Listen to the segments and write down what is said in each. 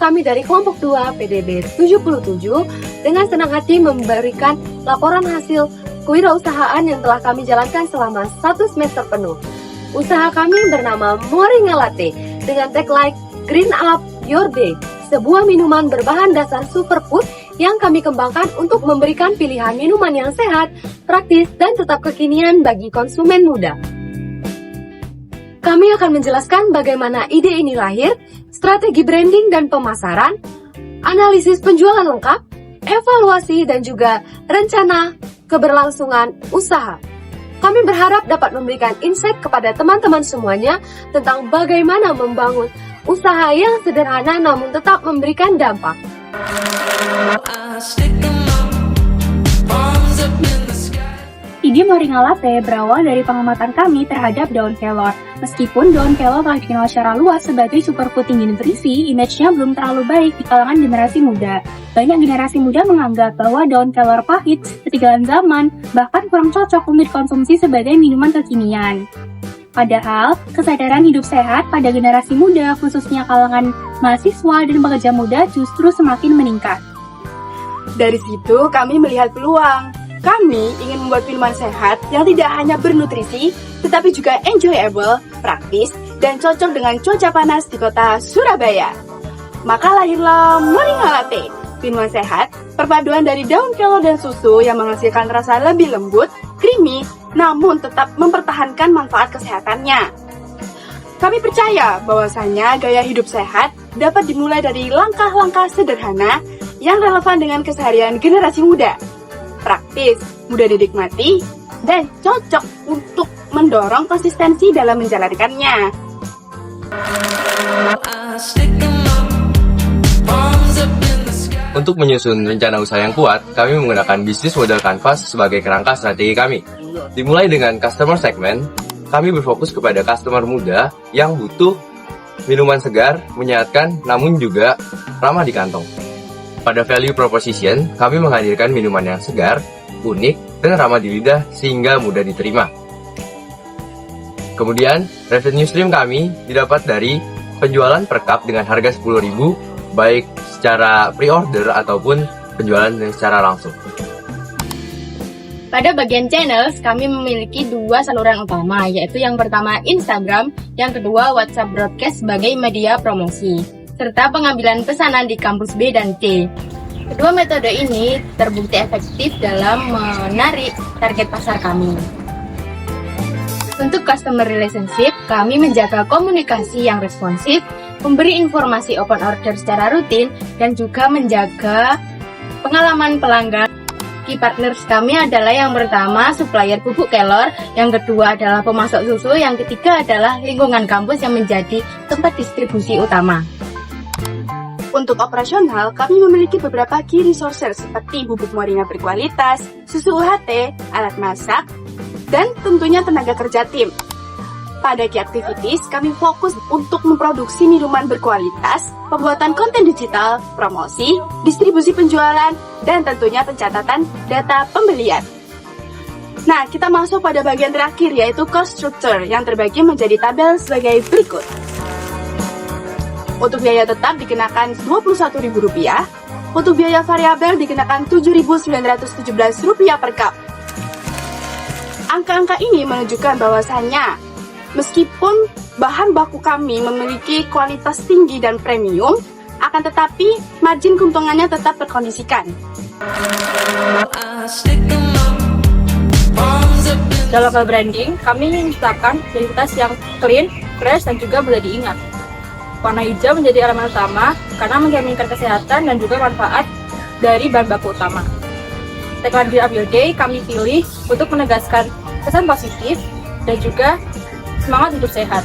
kami dari kelompok 2 PDB 77 dengan senang hati memberikan laporan hasil kewirausahaan yang telah kami jalankan selama 1 semester penuh. Usaha kami bernama Moringa Latte dengan tagline Green Up Your Day, sebuah minuman berbahan dasar superfood yang kami kembangkan untuk memberikan pilihan minuman yang sehat, praktis, dan tetap kekinian bagi konsumen muda. Kami akan menjelaskan bagaimana ide ini lahir, strategi branding dan pemasaran, analisis penjualan lengkap, evaluasi, dan juga rencana keberlangsungan usaha. Kami berharap dapat memberikan insight kepada teman-teman semuanya tentang bagaimana membangun usaha yang sederhana namun tetap memberikan dampak. Ide Moringa Latte berawal dari pengamatan kami terhadap daun kelor. Meskipun daun kelor telah dikenal secara luas sebagai superfood tinggi nutrisi, image-nya belum terlalu baik di kalangan generasi muda. Banyak generasi muda menganggap bahwa daun kelor pahit, ketinggalan zaman, bahkan kurang cocok untuk dikonsumsi sebagai minuman kekinian. Padahal, kesadaran hidup sehat pada generasi muda, khususnya kalangan mahasiswa dan pekerja muda, justru semakin meningkat. Dari situ, kami melihat peluang. Kami ingin membuat minuman sehat yang tidak hanya bernutrisi, tetapi juga enjoyable, praktis, dan cocok dengan cuaca panas di kota Surabaya. Maka lahirlah Moringa Latte, minuman sehat, perpaduan dari daun kelor dan susu yang menghasilkan rasa lebih lembut, creamy, namun tetap mempertahankan manfaat kesehatannya. Kami percaya bahwasanya gaya hidup sehat dapat dimulai dari langkah-langkah sederhana yang relevan dengan keseharian generasi muda. Praktis, mudah dinikmati, dan cocok untuk mendorong konsistensi dalam menjalankannya. Untuk menyusun rencana usaha yang kuat, kami menggunakan bisnis model canvas sebagai kerangka strategi kami. Dimulai dengan customer segment, kami berfokus kepada customer muda yang butuh minuman segar, menyehatkan, namun juga ramah di kantong. Pada value proposition, kami menghadirkan minuman yang segar, unik, dan ramah di lidah sehingga mudah diterima. Kemudian, revenue stream kami didapat dari penjualan per cup dengan harga 10.000, baik secara pre-order ataupun penjualan secara langsung. Pada bagian channels, kami memiliki 2 saluran utama, yaitu yang pertama Instagram, yang kedua WhatsApp Broadcast sebagai media promosi, serta pengambilan pesanan di kampus B dan C. Kedua metode ini terbukti efektif dalam menarik target pasar kami. Untuk customer relationship, kami menjaga komunikasi yang responsif, memberi informasi open order secara rutin, dan juga menjaga pengalaman pelanggan. Key partners kami adalah yang pertama supplier bubuk kelor, yang kedua adalah pemasok susu, yang ketiga adalah lingkungan kampus yang menjadi tempat distribusi utama. Untuk operasional, kami memiliki beberapa key resources seperti bubuk moringa berkualitas, susu UHT, alat masak, dan tentunya tenaga kerja tim. Pada key activities, kami fokus untuk memproduksi minuman berkualitas, pembuatan konten digital, promosi, distribusi penjualan, dan tentunya pencatatan data pembelian. Nah, kita masuk pada bagian terakhir, yaitu cost structure yang terbagi menjadi tabel sebagai berikut. Untuk biaya tetap dikenakan Rp21.000, untuk biaya variabel dikenakan Rp7.917 per cup. Angka-angka ini menunjukkan bahwasannya meskipun bahan baku kami memiliki kualitas tinggi dan premium, akan tetapi margin keuntungannya tetap terkondisikan. Dalam hal branding, kami menciptakan identitas yang clean, fresh, dan juga mudah diingat. Warna hijau menjadi elemen utama karena mencerminkan kesehatan dan juga manfaat dari bahan baku utama. Tagline Green Up Your Day kami pilih untuk menegaskan kesan positif dan juga semangat hidup sehat.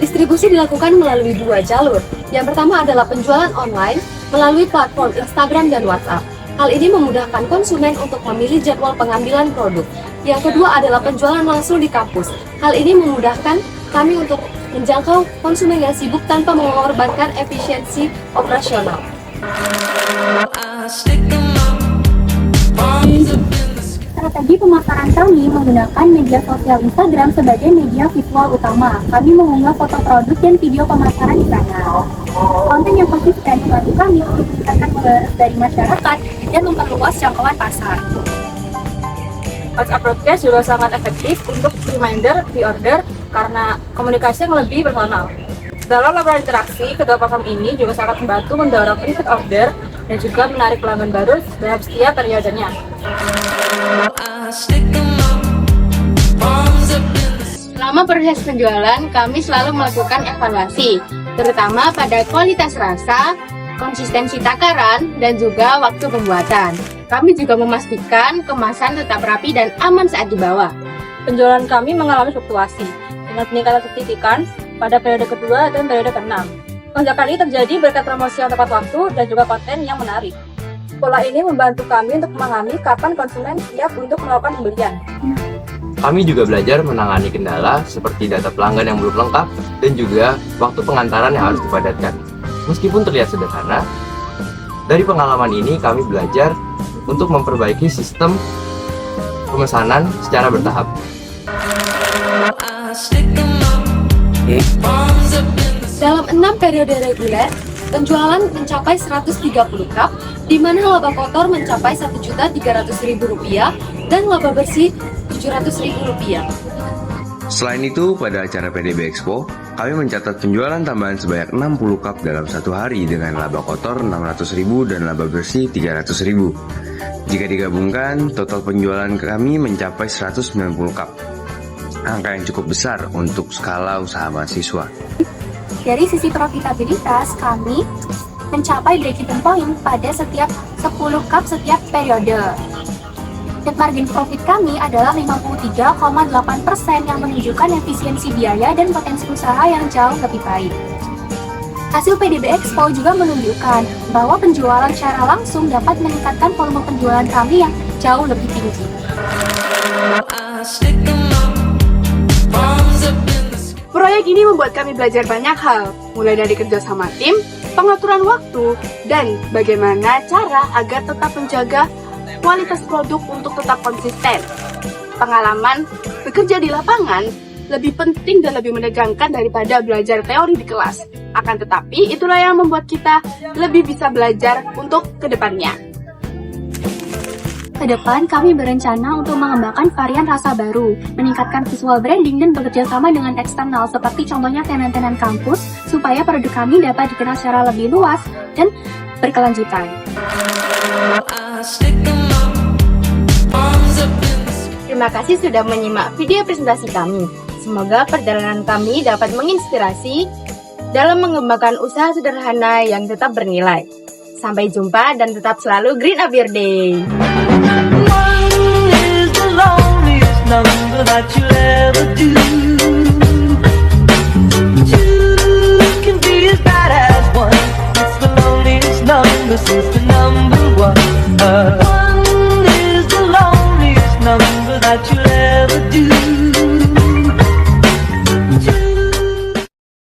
Distribusi dilakukan melalui 2 jalur. Yang pertama adalah penjualan online melalui platform Instagram dan WhatsApp. Hal ini memudahkan konsumen untuk memilih jadwal pengambilan produk. Yang kedua adalah penjualan langsung di kampus. Hal ini memudahkan kami untuk menjangkau konsumen yang sibuk tanpa mengorbankan efisiensi operasional. Strategi pemasaran kami menggunakan media sosial Instagram sebagai media visual utama. Kami mengunggah foto produk dan video pemasaran di sana. konten yang konsisten membantu kami untuk meningkatkan pengalaman dari masyarakat dan memperluas jangkauan pasar. WhatsApp Broadcast juga sangat efektif untuk reminder, pre-order, karena komunikasi yang lebih personal. Dalam laporan interaksi, kedua platform ini juga sangat membantu mendorong repeat order dan juga menarik pelanggan baru dalam setiap periodenya. Selama proses penjualan, kami selalu melakukan evaluasi, terutama pada kualitas rasa, konsistensi takaran, dan juga waktu pembuatan. Kami juga memastikan kemasan tetap rapi dan aman saat dibawa. Penjualan kami mengalami fluktuasi dengan peningkatan signifikan pada periode kedua dan periode ke-6. Lonjakan ini terjadi berkat promosi yang tepat waktu dan juga konten yang menarik. Pola ini membantu kami untuk memahami kapan konsumen siap untuk melakukan pembelian. Kami juga belajar menangani kendala seperti data pelanggan yang belum lengkap dan juga waktu pengantaran yang harus dipadatkan. Meskipun terlihat sederhana, dari pengalaman ini kami belajar untuk memperbaiki sistem pemesanan secara bertahap. Dalam 6 periode reguler, penjualan mencapai 130 cup, di mana laba kotor mencapai Rp1.300.000 dan laba bersih Rp700.000. Selain itu, pada acara PDB Expo, kami mencatat penjualan tambahan sebanyak 60 cup dalam satu hari dengan laba kotor Rp600.000 dan laba bersih Rp300.000. Jika digabungkan, total penjualan kami mencapai 190 cup. Angka yang cukup besar untuk skala usaha mahasiswa. Dari sisi profitabilitas, kami mencapai break-even point pada setiap 10 cup setiap periode. Dan margin profit kami adalah 53,8% yang menunjukkan efisiensi biaya dan potensi usaha yang jauh lebih baik. Hasil PDB Expo juga menunjukkan bahwa penjualan secara langsung dapat meningkatkan volume penjualan kami yang jauh lebih tinggi. Proyek ini membuat kami belajar banyak hal, mulai dari kerja sama tim, pengaturan waktu, dan bagaimana cara agar tetap menjaga kualitas produk untuk tetap konsisten. Pengalaman bekerja di lapangan lebih penting dan lebih menegangkan daripada belajar teori di kelas. Akan tetapi, itulah yang membuat kita lebih bisa belajar untuk kedepannya. Ke depan, kami berencana untuk mengembangkan varian rasa baru, meningkatkan visual branding dan bekerja sama dengan eksternal seperti contohnya tenan-tenan kampus, supaya produk kami dapat dikenal secara lebih luas dan berkelanjutan. Terima kasih sudah menyimak video presentasi kami. Semoga perjalanan kami dapat menginspirasi dalam mengembangkan usaha sederhana yang tetap bernilai. Sampai jumpa dan tetap selalu green up your day. Number that you'll ever do. Two can be as bad as one. It's the loneliest number since the number one.